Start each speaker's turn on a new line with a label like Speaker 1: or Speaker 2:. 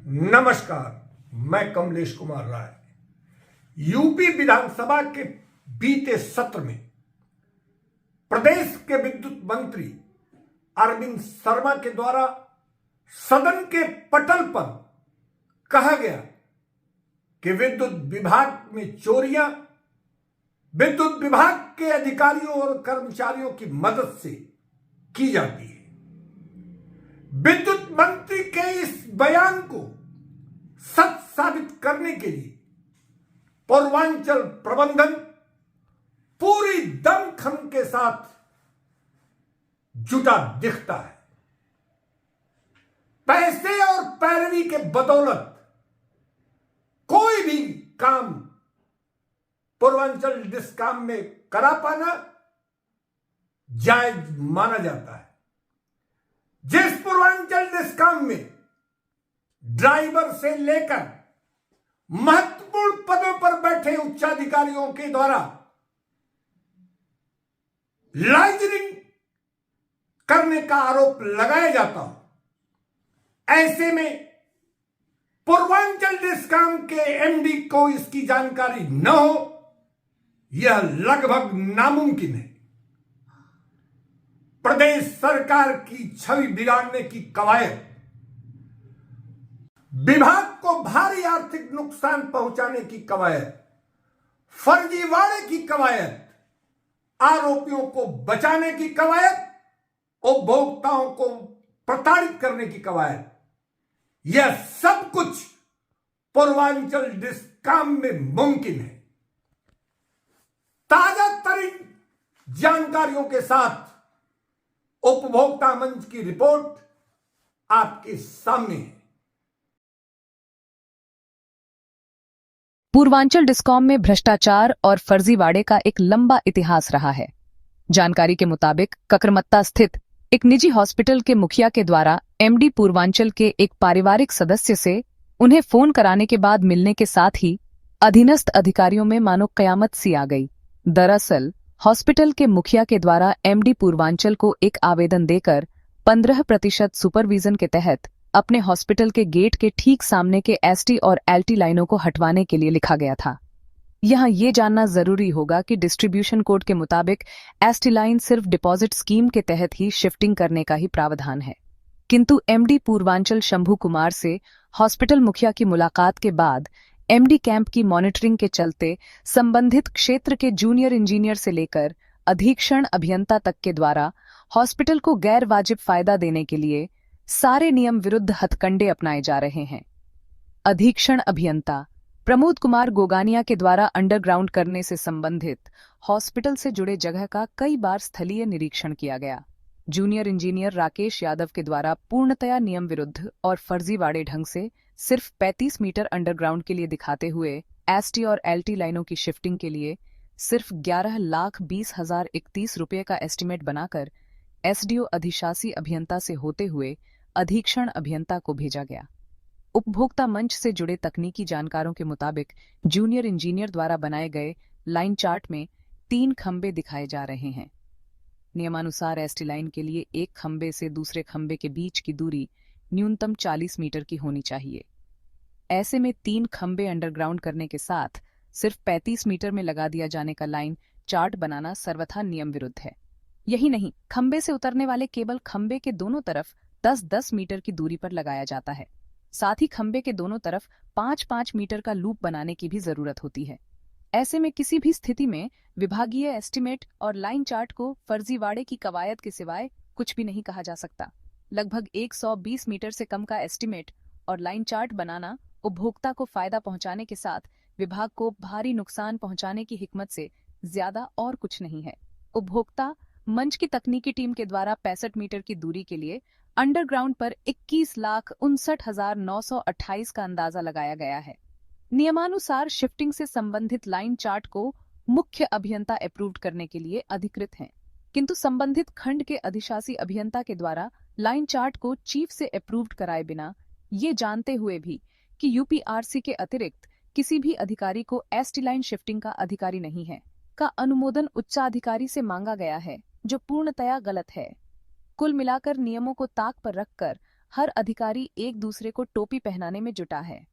Speaker 1: नमस्कार, मैं कमलेश कुमार राय। यूपी विधानसभा के बीते सत्र में प्रदेश के विद्युत मंत्री अरविंद शर्मा के द्वारा सदन के पटल पर कहा गया कि विद्युत विभाग में चोरियां विद्युत विभाग के अधिकारियों और कर्मचारियों की मदद से की जाती है। विद्युत मंत्री के इस बयान को सच साबित करने के लिए पूर्वांचल प्रबंधन पूरी दमखम के साथ जुटा दिखता है। पैसे और पैरवी के बदौलत कोई भी काम पूर्वांचल डिस्कॉम में करा पाना जायज माना जाता है। जिस पूर्वांचल डिस्कॉम में ड्राइवर से लेकर महत्वपूर्ण पदों पर बैठे उच्चाधिकारियों के द्वारा लाइजरिंग करने का आरोप लगाया जाता हो, ऐसे में पूर्वांचल डिस्कॉम के एमडी को इसकी जानकारी न हो, यह लगभग नामुमकिन है। प्रदेश सरकार की छवि बिगाड़ने की कवायद, विभाग को भारी आर्थिक नुकसान पहुंचाने की कवायद, फर्जीवाड़े की कवायद, आरोपियों को बचाने की कवायद, उपभोक्ताओं को प्रताड़ित करने की कवायद, यह सब कुछ पूर्वांचल डिस्कॉम में मुमकिन है। ताजा तरीन जानकारियों के साथ उपभोक्ता मंच की रिपोर्ट आपके सामने है।
Speaker 2: पूर्वांचल डिस्कॉम में भ्रष्टाचार और फर्जीवाड़े का एक लंबा इतिहास रहा है। जानकारी के मुताबिक ककरमत्ता स्थित एक निजी हॉस्पिटल के मुखिया के द्वारा एमडी पूर्वांचल के एक पारिवारिक सदस्य से उन्हें फोन कराने के बाद मिलने के साथ ही अधीनस्थ अधिकारियों में मानो कयामत सी आ गई। दरअसल हॉस्पिटल के मुखिया के द्वारा एमडी पूर्वांचल को एक आवेदन देकर 15% सुपरविजन के तहत अपने हॉस्पिटल के गेट के ठीक सामने के एसटी और एलटी लाइनों को हटवाने के लिए लिखा गया था। यहां ये जानना जरूरी होगा कि डिस्ट्रीब्यूशन कोड के मुताबिक एसटी लाइन सिर्फ डिपॉजिट स्कीम के तहत ही शिफ्टिंग करने का ही प्रावधान है, किंतु एमडी पूर्वांचल शंभू कुमार से हॉस्पिटल मुखिया की मुलाकात के बाद एमडी कैंप की मॉनिटरिंग के चलते संबंधित क्षेत्र के जूनियर इंजीनियर से लेकर अधीक्षण अभियंता तक के द्वारा हॉस्पिटल को गैर वाजिब फायदा देने के लिए सारे नियम विरुद्ध हथकंडे अपनाए जा रहे हैं। अधीक्षण अभियंता प्रमोद कुमार गोगानिया के द्वारा अंडरग्राउंड करने से संबंधित हॉस्पिटल से जुड़े जगह का कई बार स्थलीय निरीक्षण किया गया। जूनियर इंजीनियर राकेश यादव के द्वारा पूर्णतया नियम विरुद्ध और फर्जीवाड़े ढंग से सिर्फ 35 मीटर अंडरग्राउंड के लिए दिखाते हुए एसटी और एलटी लाइनों की शिफ्टिंग के लिए सिर्फ 11,20,031 रुपये का एस्टीमेट बनाकर एसडीओ अधिशासी अभियंता से होते हुए अधीक्षण अभियंता को भेजा गया। उपभोक्ता मंच से जुड़े तकनीकी जानकारों के मुताबिक जूनियर इंजीनियर द्वारा बनाए गए लाइन चार्ट में 3 खंबे दिखाए जा रहे हैं। नियमानुसार एसटी लाइन के लिए एक खंबे से दूसरे खंबे के बीच की दूरी न्यूनतम 40 मीटर की होनी चाहिए। ऐसे में 3 खंबे अंडरग्राउंड करने के साथ सिर्फ 35 मीटर में लगा दिया जाने का लाइन चार्ट बनाना सर्वथा नियम विरुद्ध है। यही नहीं, खंबे से उतरने वाले केबल खंबे के दोनों तरफ 10-10 मीटर की दूरी पर लगाया जाता है। साथ ही खंबे के दोनों तरफ 5-5 मीटर का लूप बनाने की भी जरूरत होती है। ऐसे में किसी भी स्थिति में विभागीय एस्टीमेट और लाइन चार्ट को फर्जीवाड़े की कवायद के सिवाय कुछ भी नहीं कहा जा सकता। लगभग 120 मीटर से कम का एस्टीमेट और लाइन चार्ट बनाना उपभोक्ता को फायदा पहुंचाने के साथ विभाग को भारी नुकसान पहुंचाने की हिकमत से ज्यादा और कुछ नहीं है। उपभोक्ता मंच की तकनीकी टीम के द्वारा 65 मीटर की दूरी के लिए अंडरग्राउंड पर 21,59,928 का अंदाजा लगाया गया है। नियमानुसार शिफ्टिंग से संबंधित लाइन चार्ट को मुख्य अभियंता अप्रूव्ड करने के लिए अधिकृत हैं, किंतु संबंधित खंड के अधिशासी अभियंता के द्वारा लाइन चार्ट को चीफ से अप्रूव्ड कराए बिना, ये जानते हुए भी कि यूपीआरसी के अतिरिक्त किसी भी अधिकारी को एसटी लाइन शिफ्टिंग का अधिकारी नहीं है, का अनुमोदन उच्चाधिकारी से मांगा गया है, जो पूर्णतया गलत है। कुल मिलाकर नियमों को ताक पर रखकर हर अधिकारी एक दूसरे को टोपी पहनाने में जुटा है।